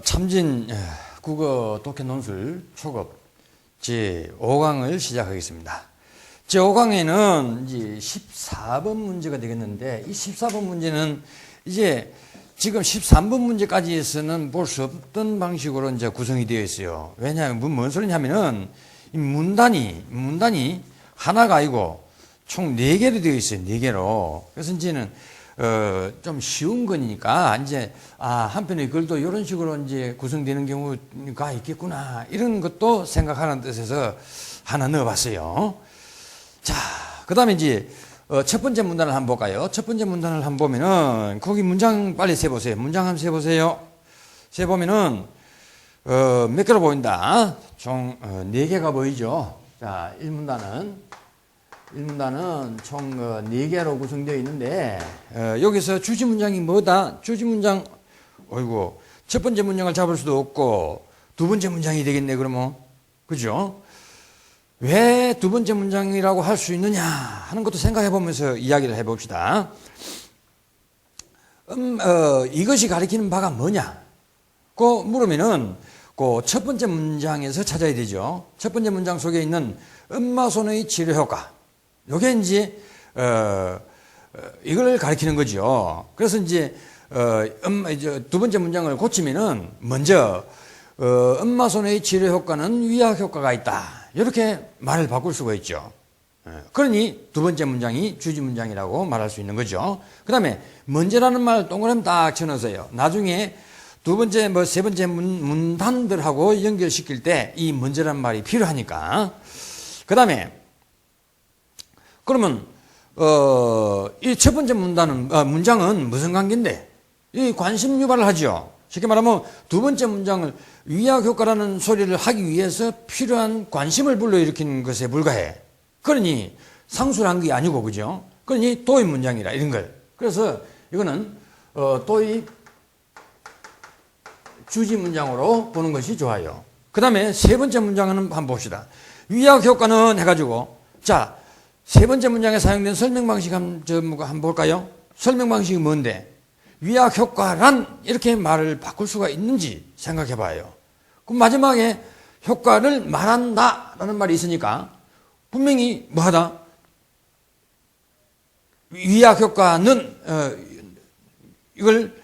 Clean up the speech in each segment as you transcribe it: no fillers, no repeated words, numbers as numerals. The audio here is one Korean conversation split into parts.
참진 국어 독해 논술 초급 제5강을 시작하겠습니다. 제5강에는 이제 14번 문제가 되겠는데, 이 14번 문제는 이제 지금 13번 문제까지에서는 볼 수 없던 방식으로 이제 구성이 되어 있어요. 왜냐하면 뭔 소리냐면은 이 문단이 하나가 아니고 총 4개로 되어 있어요. 4개로. 그래서 이제는 좀 쉬운 거니까 이제 한편의 글도 이런 식으로 이제 구성되는 경우가 있겠구나, 이런 것도 생각하는 뜻에서 하나 넣어봤어요. 자, 그다음에 이제 첫 번째 문단을 한번 볼까요? 첫 번째 문단을 한번 보면은 거기 문장 빨리 세보세요. 문장 한번 세보세요. 세보면은 몇 개로 보인다. 총 4개가 보이죠. 자, 1문단은 총 4개로 구성되어 있는데, 여기서 주지 문장이 뭐다? 주지 문장, 어이구, 첫 번째 문장을 잡을 수도 없고 두 번째 문장이 되겠네, 그러면. 그죠? 왜 두 번째 문장이라고 할 수 있느냐 하는 것도 생각해 보면서 이야기를 해 봅시다. 이것이 가리키는 바가 뭐냐? 그 물으면은 그 첫 번째 문장에서 찾아야 되죠. 첫 번째 문장 속에 있는 엄마손의 치료 효과. 요게 이제 이걸 가리키는 거죠. 그래서 이제 두 번째 문장을 고치면은 먼저 엄마손의 치료 효과는 위약 효과가 있다, 이렇게 말을 바꿀 수가 있죠. 그러니 두 번째 문장이 주지 문장이라고 말할 수 있는 거죠. 그 다음에 먼저라는 말 동그라미 딱 쳐넣으세요. 나중에 두 번째 세 번째 문단들하고 연결시킬 때 이 먼저라는 말이 필요하니까. 그 다음에 그러면 이 첫 번째 문장은 무슨 관계인데? 이 관심 유발을 하죠. 쉽게 말하면 두 번째 문장을 위약 효과라는 소리를 하기 위해서 필요한 관심을 불러일으키는 것에 불과해. 그러니 상술한 게 아니고, 그죠? 그러니 도입 문장이라, 이런 걸. 그래서 이거는 도입 주지 문장으로 보는 것이 좋아요. 그 다음에 세 번째 문장은 한번 봅시다. 위약 효과는 해가지고, 자, 세 번째 문장에 사용된 설명 방식 한번 볼까요? 설명 방식이 뭔데? 위약 효과란, 이렇게 말을 바꿀 수가 있는지 생각해 봐요. 그럼 마지막에 효과를 말한다 라는 말이 있으니까 분명히 뭐하다? 위약 효과는 이걸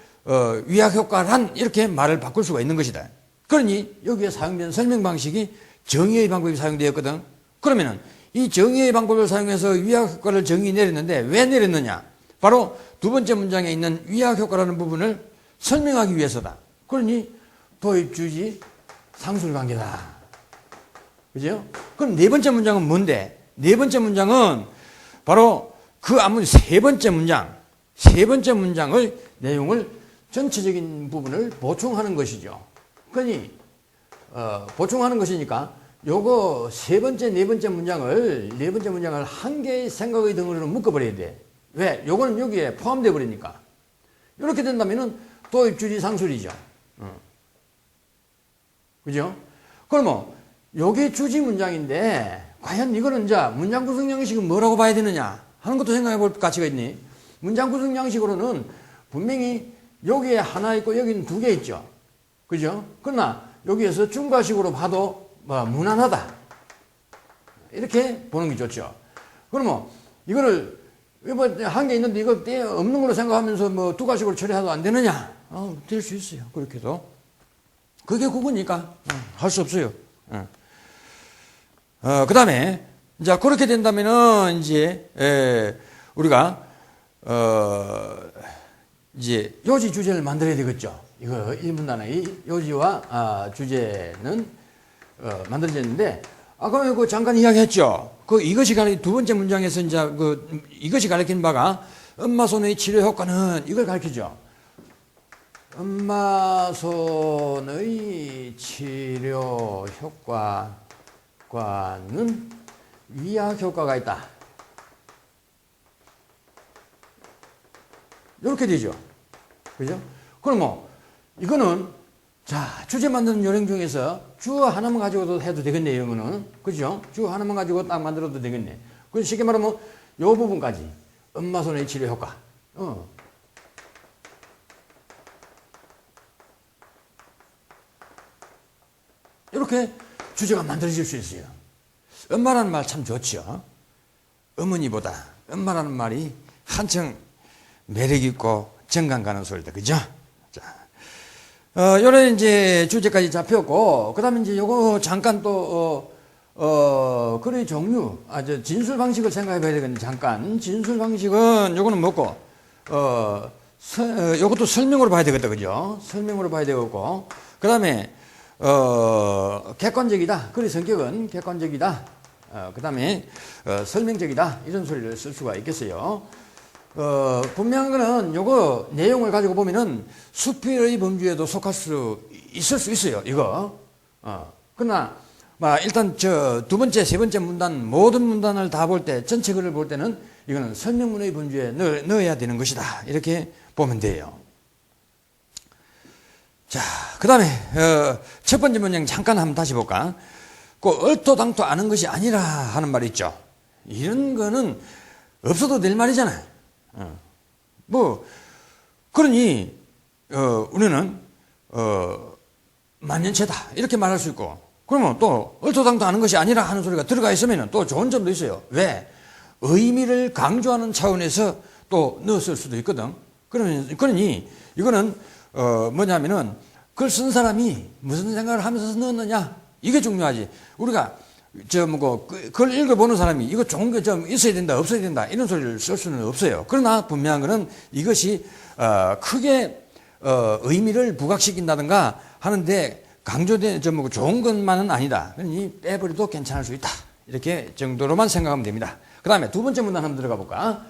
위약 효과란, 이렇게 말을 바꿀 수가 있는 것이다. 그러니 여기에 사용된 설명 방식이 정의의 방법이 사용되었거든. 그러면은 이 정의의 방법을 사용해서 위약 효과를 정의 내렸는데, 왜 내렸느냐? 바로 두 번째 문장에 있는 위약 효과라는 부분을 설명하기 위해서다. 그러니 도입 주지 상술 관계다. 그죠? 그럼 네 번째 문장은 뭔데? 네 번째 문장은 바로 그 앞문 세 번째 문장의 내용을, 전체적인 부분을 보충하는 것이죠. 그러니 보충하는 것이니까 요거 네 번째 문장을 한 개의 생각의 덩어리로 묶어버려야 돼. 왜? 요거는 여기에 포함되어 버리니까. 이렇게 된다면은 도입 주지 상술이죠. 그죠? 그러면 요게 주지 문장인데, 과연 이거는 이제 문장 구성 양식은 뭐라고 봐야 되느냐 하는 것도 생각해 볼 가치가 있니? 문장 구성 양식으로는 분명히 여기에 하나 있고 여기는 2개 있죠. 그죠? 그러나 여기에서 중과식으로 봐도 무난하다, 이렇게 보는 게 좋죠. 그러면 이거를 한 개 있는데 이거 없는 걸로 생각하면서 2가식으로 처리해도 안 되느냐? 될 수 있어요. 그렇게도. 그게 국어니까 할 수 없어요. 그 다음에 이제 그렇게 된다면은 이제 우리가 이제 요지 주제를 만들어야 되겠죠. 이거 1문단의 요지와 주제는 만들어졌는데, 아까 그 잠깐 이야기했죠. 이것이 두 번째 문장에서 이제 이것이 가리키는 바가 엄마손의 치료 효과는 이걸 가리키죠. 엄마손의 치료 효과는 위약 효과가 있다. 이렇게 되죠. 그죠? 그럼 이거는, 자, 주제 만드는 요령 중에서 주 하나만 가지고도 해도 되겠네, 이런 거는. 그죠? 주 하나만 가지고 딱 만들어도 되겠네. 그래서 쉽게 말하면 요 부분까지. 엄마손의 치료 효과. 이렇게 주제가 만들어질 수 있어요. 엄마라는 말 참 좋죠. 어머니보다 엄마라는 말이 한층 매력 있고 정감 가는 소리다. 그죠? 자, 요런 이제 주제까지 잡혔고, 그 다음에 이제 요거 잠깐 또, 글의 종류, 진술 방식을 생각해 봐야 되겠는데, 잠깐. 진술 방식은 요거는 뭐고, 요것도 설명으로 봐야 되겠다. 그죠? 설명으로 봐야 되겠고, 그 다음에, 객관적이다. 글의 성격은 객관적이다. 그 다음에, 설명적이다. 이런 소리를 쓸 수가 있겠어요. 분명한 거는 요거 내용을 가지고 보면은 수필의 범주에도 속할 수 있을 수 있어요. 이거. 그러나, 일단 두 번째, 세 번째 문단, 모든 문단을 다 볼 때, 전체 글을 볼 때는 이거는 설명문의 범주에 넣어야 되는 것이다. 이렇게 보면 돼요. 자, 그 다음에, 첫 번째 문장 잠깐 한번 다시 볼까? 그 얼토당토 아는 것이 아니라 하는 말이 있죠. 이런 거는 없어도 될 말이잖아요. 그러니, 우리는, 만년체다. 이렇게 말할 수 있고, 그러면 또, 얼토당토 아는 것이 아니라 하는 소리가 들어가 있으면 또 좋은 점도 있어요. 왜? 의미를 강조하는 차원에서 또 넣었을 수도 있거든. 그러니, 이거는, 뭐냐면은, 글 쓴 사람이 무슨 생각을 하면서 넣었느냐? 이게 중요하지. 우리가, 글 읽어보는 사람이 이거 좋은 게 좀 있어야 된다, 없어야 된다, 이런 소리를 쓸 수는 없어요. 그러나 분명한 거는 이것이, 크게, 의미를 부각시킨다든가 하는데 강조된, 좋은 것만은 아니다. 그러니 빼버려도 괜찮을 수 있다. 이렇게 정도로만 생각하면 됩니다. 그 다음에 두 번째 문단 한번 들어가 볼까?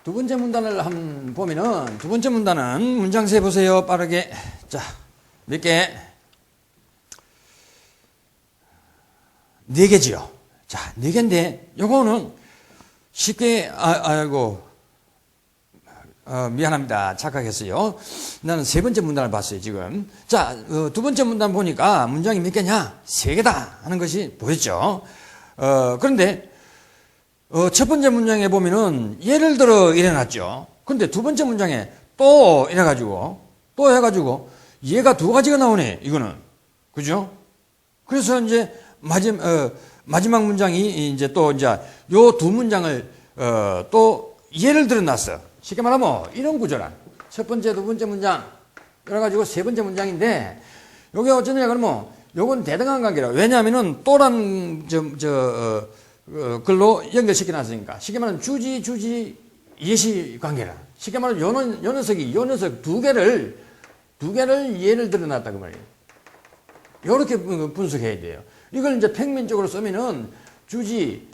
두 번째 문단을 한번 보면은, 두 번째 문단은 문장세 보세요. 빠르게. 자, 몇 개? 4개지요. 자, 4개인데, 요거는 쉽게, 미안합니다. 착각했어요. 나는 세 번째 문단을 봤어요, 지금. 자, 두 번째 문단 보니까 문장이 몇 개냐? 3개다 하는 것이 보였죠. 그런데, 첫 번째 문장에 보면은 예를 들어 이래놨죠. 근데 두 번째 문장에 또 이래가지고 또 해가지고 얘가 2가지가 나오네. 이거는. 그죠? 그래서 이제 마지막 문장이 이제 또 이제 요 두 문장을 또 예를 들어 놨어. 쉽게 말하면 이런 구조란. 첫 번째, 두 번째 문장 그래가지고 세 번째 문장인데 요게 어쩌냐 그러면 요건 대등한 관계라. 왜냐하면은 또란 글로 연결시켜 놨으니까. 쉽게 말하면 주지, 예시 관계라. 쉽게 말하면 요 녀석 2개를 예를 들어 놨다, 그 말이에요. 요렇게 분석해야 돼요. 이걸 이제 평면적으로 쓰면은 주지,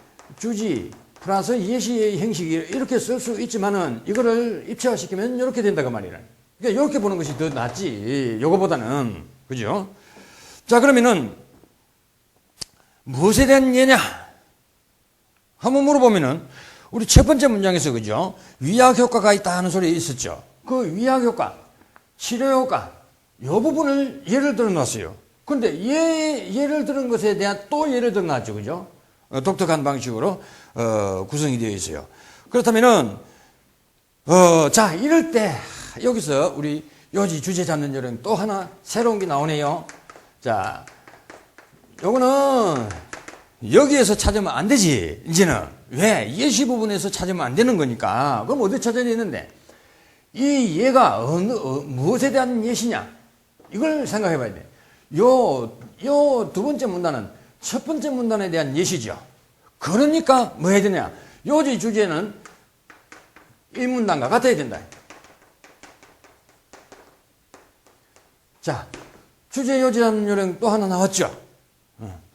플러스 예시 형식이 이렇게 쓸 수 있지만은 이거를 입체화시키면 이렇게 된다, 그 말이라. 그러니까 이렇게 보는 것이 더 낫지. 요거보다는. 그죠? 자, 그러면은 무엇에 대한 예냐? 한번 물어보면은, 우리 첫 번째 문장에서, 그죠? 위약 효과가 있다 하는 소리 있었죠? 그 위약 효과, 치료 효과, 요 부분을 예를 들어 놨어요. 근데 예를 들은 것에 대한 또 예를 들어 놨죠, 그죠? 독특한 방식으로, 구성이 되어 있어요. 그렇다면은, 자, 이럴 때, 여기서 우리 요지 주제 잡는 요령 또 하나 새로운 게 나오네요. 자, 요거는, 여기에서 찾으면 안 되지, 이제는. 왜? 예시 부분에서 찾으면 안 되는 거니까. 그럼 어디 찾아야 되는데? 이 예가 무엇에 대한 예시냐? 이걸 생각해 봐야 돼. 요 두 번째 문단은 첫 번째 문단에 대한 예시죠. 그러니까 뭐 해야 되냐? 요지 주제는 1문단과 같아야 된다. 자, 주제 요지라는 요령 또 하나 나왔죠.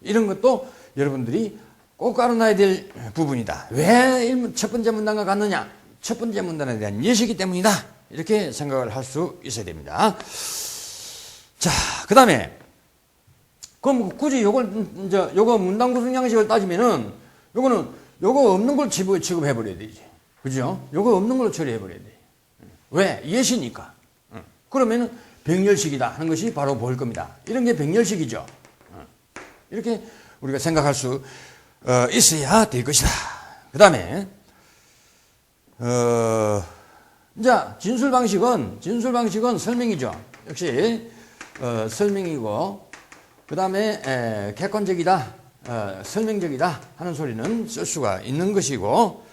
이런 것도 여러분들이 꼭 알아놔야 될 부분이다. 왜 첫 번째 문단과 같느냐? 첫 번째 문단에 대한 예시이기 때문이다. 이렇게 생각을 할 수 있어야 됩니다. 자, 그 다음에, 그럼 굳이 요거 문단 구성 양식을 따지면은, 요거 없는 걸 취급해버려야 되지. 그죠? 요거 없는 걸로 처리해버려야 돼. 왜? 예시니까. 그러면은 병렬식이다 하는 것이 바로 보일 겁니다. 이런 게 병렬식이죠. 이렇게 우리가 생각할 수 있어야 될 것이다. 그 다음에 자, 진술 방식은 설명이죠. 역시, 설명이고, 그 다음에, 객관적이다, 설명적이다 하는 소리는 쓸 수가 있는 것이고,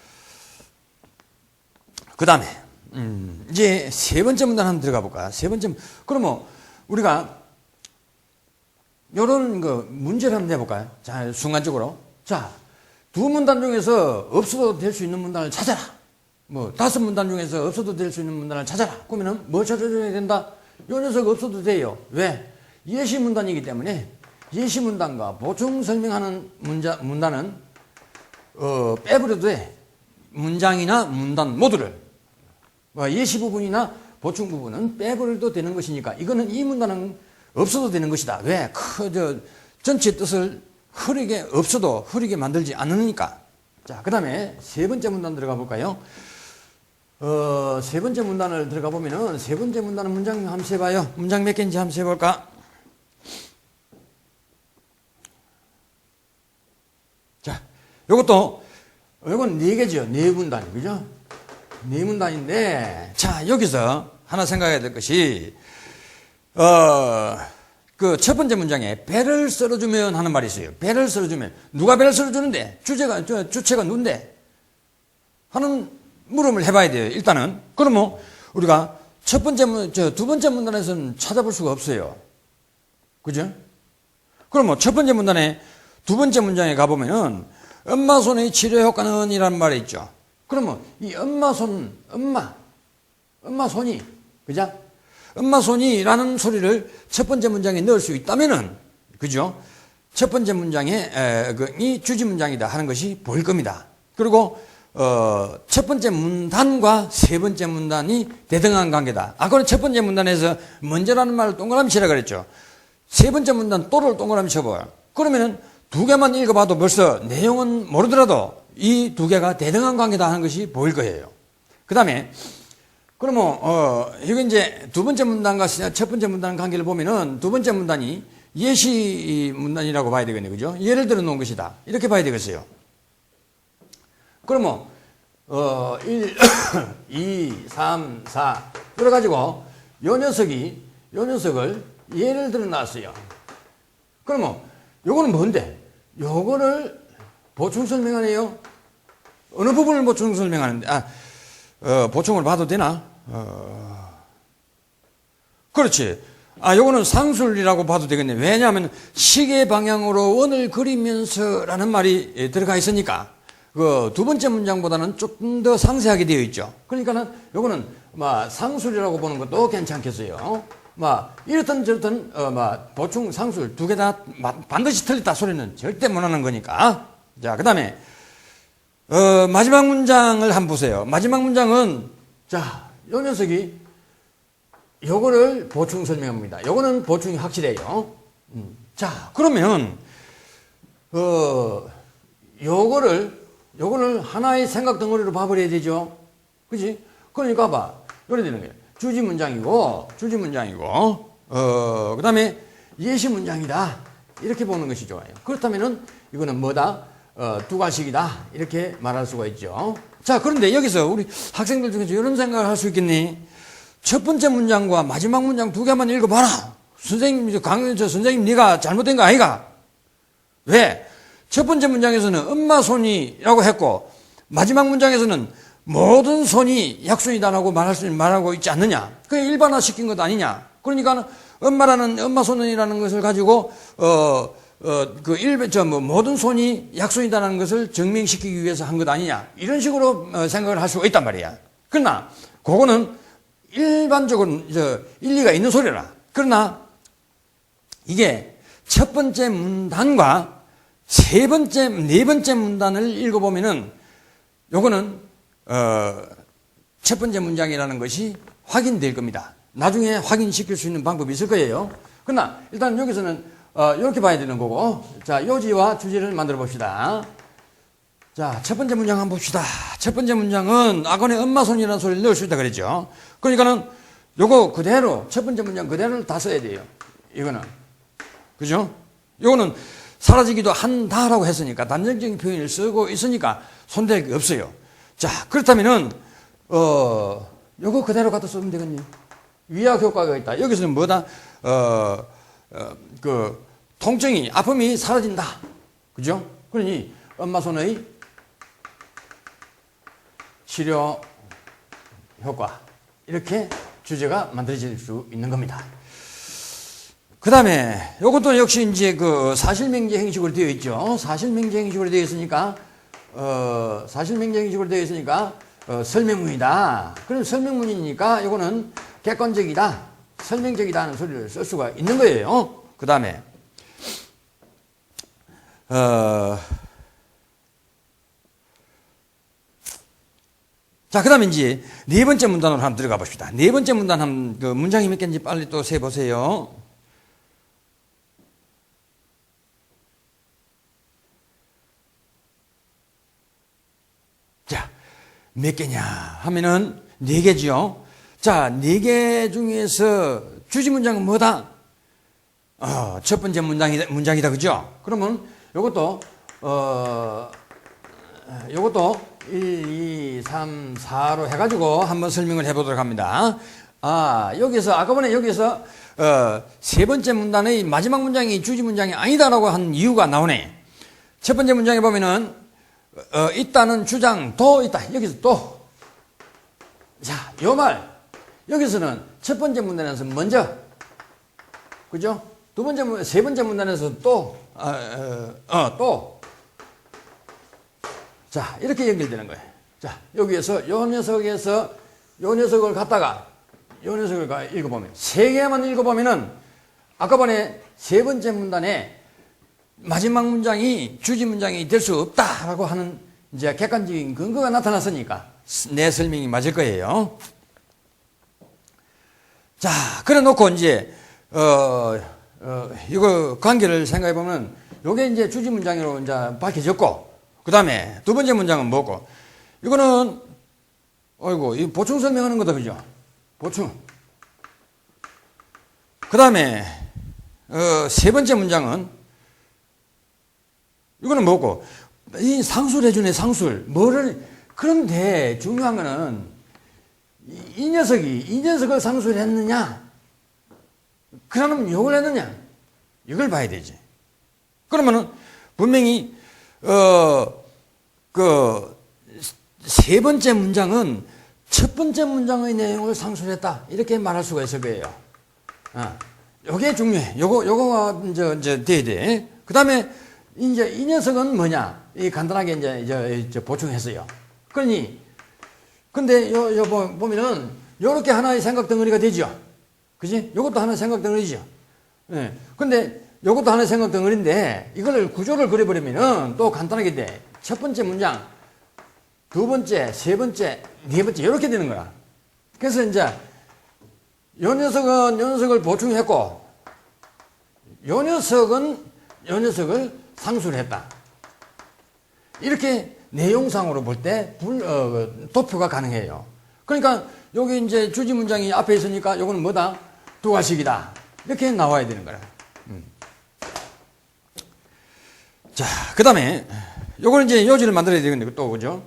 그 다음에, 이제 세 번째 문단 한번 들어가 볼까? 그러면 우리가 요런 문제를 한번 내볼까요? 자, 순간적으로. 자, 두 문단 중에서 없어도 될 수 있는 문단을 찾아라. 뭐, 5문단 중에서 없어도 될 수 있는 문단을 찾아라. 그러면은 뭐 찾아줘야 된다? 요 녀석 없어도 돼요. 왜? 예시 문단이기 때문에 예시 문단과 보충 설명하는 문단은, 빼버려도 돼. 문장이나 문단 모두를. 예시 부분이나 보충 부분은 빼버려도 되는 것이니까 이거는 이 문단은 없어도 되는 것이다. 왜? 전체 뜻을 흐리게 만들지 않으니까. 자, 그 다음에 세 번째 문단 들어가 볼까요? 세 번째 문단을 들어가 보면은 세 번째 문단은 문장 한번 세봐요. 문장 몇 개인지 한번 세볼까? 자, 요건 4개죠. 4문단, 그죠? 4문단인데, 자, 여기서 하나 생각해야 될 것이, 첫 번째 문장에 배를 썰어주면 하는 말이 있어요. 배를 썰어주면. 누가 배를 썰어주는데? 주체가 누군데? 하는 물음을 해봐야 돼요. 일단은. 그러면 우리가 두 번째 문단에서는 찾아볼 수가 없어요. 그죠? 그러면 첫 번째 문단에 두 번째 문장에 가보면은 엄마 손의 치료 효과는 이라는 말이 있죠. 그러면 이 엄마 손이, 그죠? 엄마 손이라는 소리를 첫 번째 문장에 넣을 수 있다면은, 그죠? 첫 번째 문장에, 이 주지 문장이다 하는 것이 보일 겁니다. 그리고, 첫 번째 문단과 세 번째 문단이 대등한 관계다. 아까는 첫 번째 문단에서 먼저라는 말을 동그라미 치라 그랬죠. 세 번째 문단 또를 동그라미 쳐봐요. 그러면은 두 개만 읽어봐도 벌써 내용은 모르더라도 이 두 개가 대등한 관계다 하는 것이 보일 거예요. 그 다음에, 그러면, 이거 이제 두 번째 문단과 첫 번째 문단 관계를 보면은 두 번째 문단이 예시 문단이라고 봐야 되겠네요. 그죠? 예를 들어 놓은 것이다. 이렇게 봐야 되겠어요. 그러면, 1, 2, 3, 4. 그래가지고, 요 녀석을 예를 들어 놨어요. 그러면, 요거는 뭔데? 요거를 보충 설명하네요. 어느 부분을 보충 설명하는데, 보충을 봐도 되나? 그렇지. 요거는 상술이라고 봐도 되겠네. 왜냐하면 시계 방향으로 원을 그리면서라는 말이 들어가 있으니까 두 번째 문장보다는 조금 더 상세하게 되어 있죠. 그러니까는 요거는 상술이라고 보는 것도 괜찮겠어요. 이렇든 저렇든 보충 상술 두 개 다 반드시 틀렸다 소리는 절대 못 하는 거니까. 자, 그다음에 마지막 문장을 한번 보세요. 마지막 문장은, 자, 요 녀석이 요거를 보충 설명합니다. 요거는 보충이 확실해요. 자, 그러면, 요거를 하나의 생각 덩어리로 봐버려야 되죠. 그지? 그러니까 봐. 요래 되는 거예요. 주지 문장이고, 그 다음에 예시 문장이다. 이렇게 보는 것이 좋아요. 그렇다면은, 이거는 뭐다? 두 가식이다. 이렇게 말할 수가 있죠. 자, 그런데 여기서 우리 학생들 중에서 이런 생각을 할 수 있겠니? 첫 번째 문장과 마지막 문장 두 개만 읽어봐라. 선생님, 네가 잘못된 거 아이가? 왜? 첫 번째 문장에서는 엄마 손이라고 했고, 마지막 문장에서는 모든 손이 약손이다라고 말하고 있지 않느냐? 그게 일반화 시킨 것 아니냐? 그러니까 엄마 손이라는 것을 가지고, 모든 손이 약손이다라는 것을 증명시키기 위해서 한 것 아니냐. 이런 식으로 생각을 할 수가 있단 말이야. 그러나, 그거는 일반적으로, 일리가 있는 소리라. 그러나, 이게 첫 번째 문단과 네 번째 문단을 읽어보면은, 요거는, 첫 번째 문장이라는 것이 확인될 겁니다. 나중에 확인시킬 수 있는 방법이 있을 거예요. 그러나, 일단 여기서는 이렇게 봐야 되는 거고. 자, 요지와 주지를 만들어 봅시다. 자, 첫 번째 문장 한번 봅시다. 첫 번째 문장은 아건의 엄마 손이라는 소리를 넣을 수 있다 그랬죠. 그러니까는 요거 그대로, 첫 번째 문장 그대로를 다 써야 돼요. 이거는. 그죠? 요거는 사라지기도 한다라고 했으니까, 단정적인 표현을 쓰고 있으니까 손댈 게 없어요. 자, 그렇다면은 요거 그대로 갖다 쓰면 되겠네요. 위약 효과가 있다. 여기서는 뭐다? 그 통증이, 아픔이 사라진다. 그죠? 그러니 엄마 손의 치료 효과. 이렇게 주제가 만들어질 수 있는 겁니다. 그 다음에 요것도 역시 이제 그 사실명제 형식으로 되어 있죠. 사실명제 형식으로 되어 있으니까, 사실명제 형식으로 되어 있으니까, 설명문이다. 그럼 설명문이니까 요거는 객관적이다. 설명적이다는 소리를 쓸 수가 있는 거예요. 그 다음에, 자, 그 다음에 이제 네 번째 문단으로 한번 들어가 봅시다. 네 번째 문단 그 문장이 몇 개인지 빨리 또 세보세요. 자, 몇 개냐 하면은 네 개죠. 자, 네 개 중에서 주지 문장은 뭐다? 첫 번째 문장이다. 그죠? 그러면 요것도, 요것도 1, 2, 3, 4로 해가지고 한번 설명을 해보도록 합니다. 여기서, 아까 전에 여기서, 세 번째 문단의 마지막 문장이 주지 문장이 아니다라고 한 이유가 나오네. 첫 번째 문장에 보면은, 있다는 주장, 도 있다. 여기서 또. 자, 요 말. 여기서는 첫 번째 문단에서 먼저. 그죠? 세 번째 문단에서 또. 또. 자, 이렇게 연결되는 거예요. 자, 여기에서, 요 녀석을 갖다가, 요 녀석을 읽어보면, 세 개만 읽어보면은, 아까 전에 세 번째 문단에 마지막 문장이 주지 문장이 될 수 없다라고 하는 이제 객관적인 근거가 나타났으니까, 내 설명이 맞을 거예요. 자, 그래 놓고 이제, 이거 관계를 생각해 보면, 요게 이제 주지 문장으로 이제 밝혀졌고, 그 다음에 두 번째 문장은 뭐고? 이거는, 이 보충 설명하는 거다, 그죠? 보충. 그 다음에, 세 번째 문장은, 이거는 뭐고? 이 상술해주네, 상술. 그런데 중요한 거는, 이 녀석을 상술했느냐? 그러면 욕을 했느냐? 이걸 봐야 되지. 그러면은, 분명히, 세 번째 문장은 첫 번째 문장의 내용을 상술했다. 이렇게 말할 수가 있을 거예요. 요게 중요해. 요거가 이제 돼야 돼. 그 다음에, 이제 이 녀석은 뭐냐? 간단하게 이제 보충했어요. 근데 보면은, 요렇게 하나의 생각 덩어리가 되죠. 그지? 요것도 하나의 생각 덩어리죠. 예. 근데, 요것도 하나의 생각 덩어리인데, 이걸 구조를 그려버리면은 또 간단하게 돼. 첫 번째 문장, 두 번째, 세 번째, 네 번째, 이렇게 되는 거야. 그래서 이제, 요 녀석을 보충했고, 요 녀석을 상술했다. 이렇게 내용상으로 볼 때, 도표가 가능해요. 그러니까, 여기 이제 주지 문장이 앞에 있으니까, 요거는 뭐다? 두 가식이다. 이렇게 나와야 되는 거야. 자, 그 다음에, 요걸 이제 요지를 만들어야 되겠네, 또, 그죠?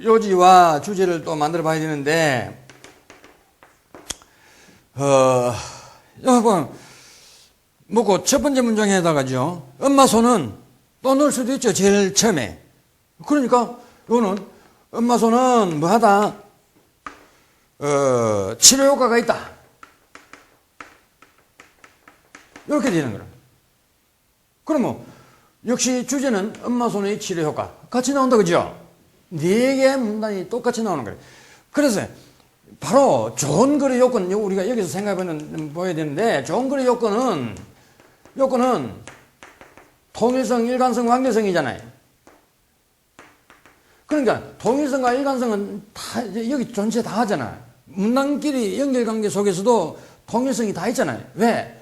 요지와 주제를 또 만들어 봐야 되는데, 여러분, 뭐고, 첫 번째 문장에다가죠, 엄마 손은 또 넣을 수도 있죠, 제일 처음에. 그러니까, 요거는, 엄마 손은 뭐 하다? 치료 효과가 있다. 이렇게 되는 거라. 그러면, 역시 주제는 엄마 손의 치료 효과. 같이 나온다, 그죠? 네 개의 문단이 똑같이 나오는 거예요. 그래서, 바로 좋은 글의 요건, 우리가 여기서 생각해보면, 보여야 되는데, 좋은 글의 요건은 통일성, 일관성, 완결성이잖아요. 그러니까, 통일성과 일관성은 다, 여기 전체 다 하잖아. 문단끼리 연결관계 속에서도 통일성이 다 있잖아요. 왜?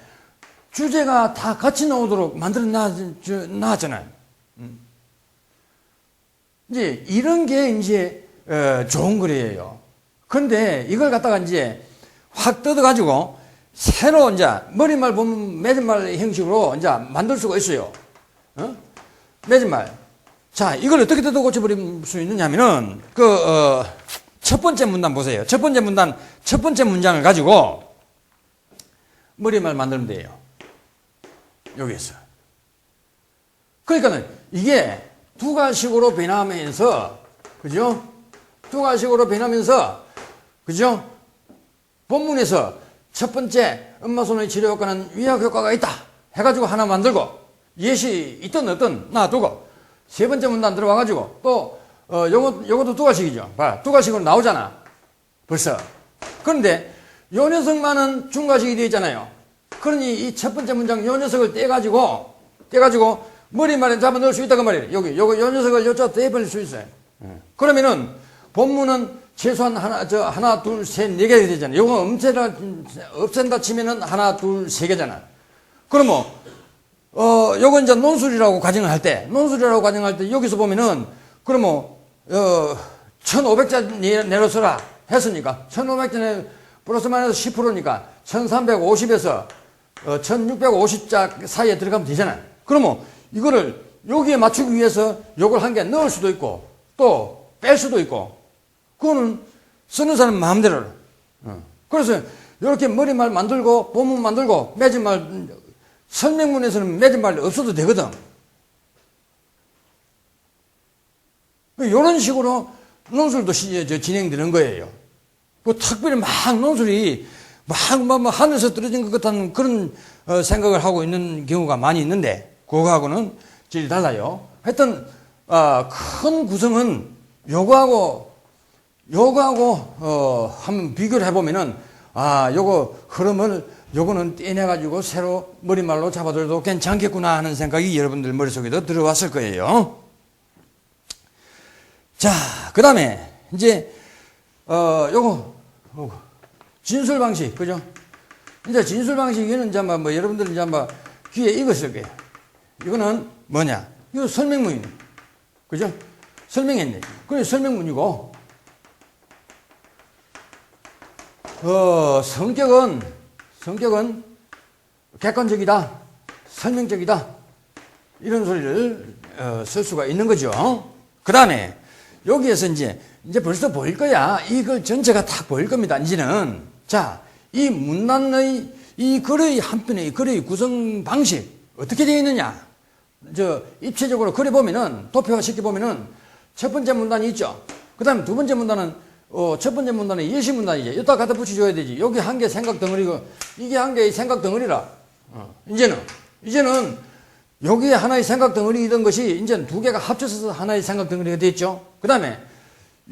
주제가 다 같이 나오도록 만들어 놨잖아요. 이제, 이런 게 이제, 좋은 글이에요. 그런데 이걸 갖다가 이제 확 뜯어가지고 새로 이제 머릿말 보면 맺은말 형식으로 이제 만들 수가 있어요. 맺은말. 자, 이걸 어떻게 뜯어 고쳐버릴 수 있느냐면은, 첫 번째 문단 보세요. 첫 번째 문단, 첫 번째 문장을 가지고 머리말 만들면 돼요. 여기에서. 그러니까는 이게 두 가지식으로 변하면서, 그죠? 두 가지식으로 변하면서, 그죠? 본문에서 첫 번째 엄마손의 치료 효과는 위약 효과가 있다 해가지고 하나 만들고, 예시 있든 없든 놔두고, 세 번째 문단 들어와가지고 또 요것도 두 가지식이죠. 봐, 두 가지식으로 나오잖아. 벌써. 그런데 요 녀석만은 중가식이 되어 있잖아요. 그러니 이 첫 번째 문장 요 녀석을 떼가지고 머리말에 잡아 넣을 수 있다고 말이에요. 요 녀석을 요쪽 떼버릴 수 있어요. 그러면은 본문은 최소한 하나, 둘, 셋, 네 개가 되잖아요. 요거 없앤다 치면은 하나, 둘, 세 개잖아. 그러면 요거 이제 논술이라고 가정을 할 때, 여기서 보면은, 그러면, 1500자 내로 써라 했으니까, 1500자 플러스 마이너스 10%니까, 1350에서, 1650자 사이에 들어가면 되잖아. 그러면, 이거를 여기에 맞추기 위해서 요걸 한 개 넣을 수도 있고, 또 뺄 수도 있고, 그거는 쓰는 사람 마음대로. 그래서, 이렇게 머리말 만들고, 본문 만들고, 매진말, 설명문에서는 맺은 말 없어도 되거든. 이런 식으로 논술도 진행되는 거예요. 특별히 막 논술이 막 하늘에서 떨어진 것 같다는 그런 생각을 하고 있는 경우가 많이 있는데, 그거하고는 질이 달라요. 하여튼, 큰 구성은 요거하고 한번 비교를 해보면은, 요거 흐름을 요거는 떼내가지고 새로 머리말로 잡아들어도 괜찮겠구나 하는 생각이 여러분들 머릿속에도 들어왔을 거예요. 자, 그 다음에, 이제, 요거, 진술 방식, 그죠? 이제 진술 방식에는 이제 뭐 여러분들 이제 귀에 익었을 거예요. 이거는 뭐냐? 이거 설명문이네. 그죠? 설명했네. 그게 설명문이고, 성격은 객관적이다, 설명적이다, 이런 소리를 쓸 수가 있는 거죠. 그 다음에 여기에서 이제 벌써 보일 거야. 이걸 전체가 딱 보일 겁니다. 이제는. 자, 이 문단의 이 글의 한편의 글의 구성 방식 어떻게 되어 있느냐? 입체적으로 그려보면은, 도표화 시켜보면은 첫 번째 문단이 있죠. 그 다음에 두 번째 문단은 첫 번째 문단은 예시 문단이지. 여기다 갖다 붙여줘야 되지. 여기 한 개 생각 덩어리고, 이게 한 개의 생각 덩어리라. 이제는 여기에 하나의 생각 덩어리이던 것이 이제 두 개가 합쳐서 하나의 생각 덩어리가 됐죠. 그 다음에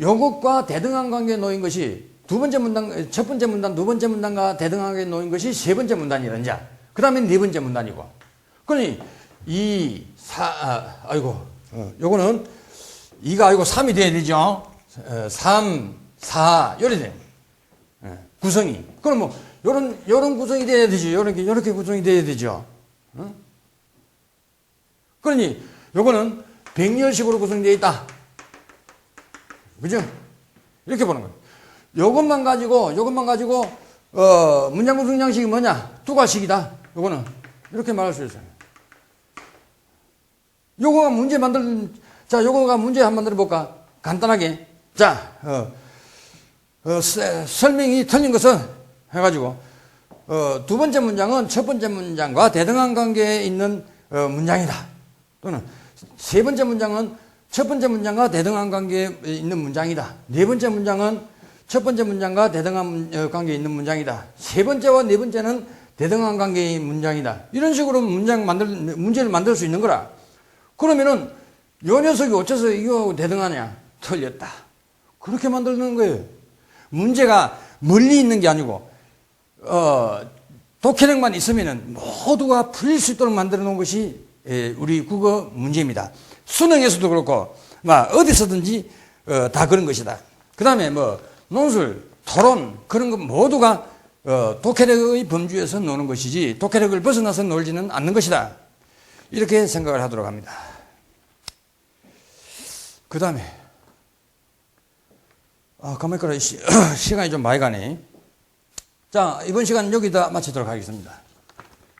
요것과 대등한 관계에 놓인 것이 첫 번째 문단, 두 번째 문단과 대등한 관계에 놓인 것이 세 번째 문단이라. 이제. 그 다음에 네 번째 문단이고. 그러니 요거는 2가 아니고 3이 돼야 되죠. 3, 4, 요래 돼. 구성이. 그럼 뭐, 요런 구성이 돼야 되죠. 요렇게 구성이 돼야 되죠. 그러니, 요거는 백렬식으로 구성되어 있다. 그죠? 이렇게 보는 거예요. 요것만 가지고, 문장 구성 양식이 뭐냐? 두 가식이다. 요거는. 이렇게 말할 수 있어요. 요거가 문제 한번 만들어 볼까? 간단하게. 자, 설명이 틀린 것은 해가지고, 두 번째 문장은 첫 번째 문장과 대등한 관계에 있는 문장이다. 또는 세 번째 문장은 첫 번째 문장과 대등한 관계에 있는 문장이다. 네 번째 문장은 첫 번째 문장과 대등한 관계에 있는 문장이다. 세 번째와 네 번째는 대등한 관계의 문장이다. 이런 식으로 문제를 만들 수 있는 거라. 그러면은 요 녀석이 어째서 이거하고 대등하냐? 틀렸다. 그렇게 만드는 거예요. 문제가 멀리 있는 게 아니고, 독해력만 있으면은 모두가 풀릴 수 있도록 만들어 놓은 것이 우리 국어 문제입니다. 수능에서도 그렇고, 어디서든지, 다 그런 것이다. 그 다음에 논술, 토론, 그런 것 모두가, 독해력의 범주에서 노는 것이지, 독해력을 벗어나서 놀지는 않는 것이다. 이렇게 생각을 하도록 합니다. 그 다음에, 가만히 있거라. 시간이 좀 많이 가네. 자, 이번 시간은 여기다 마치도록 하겠습니다.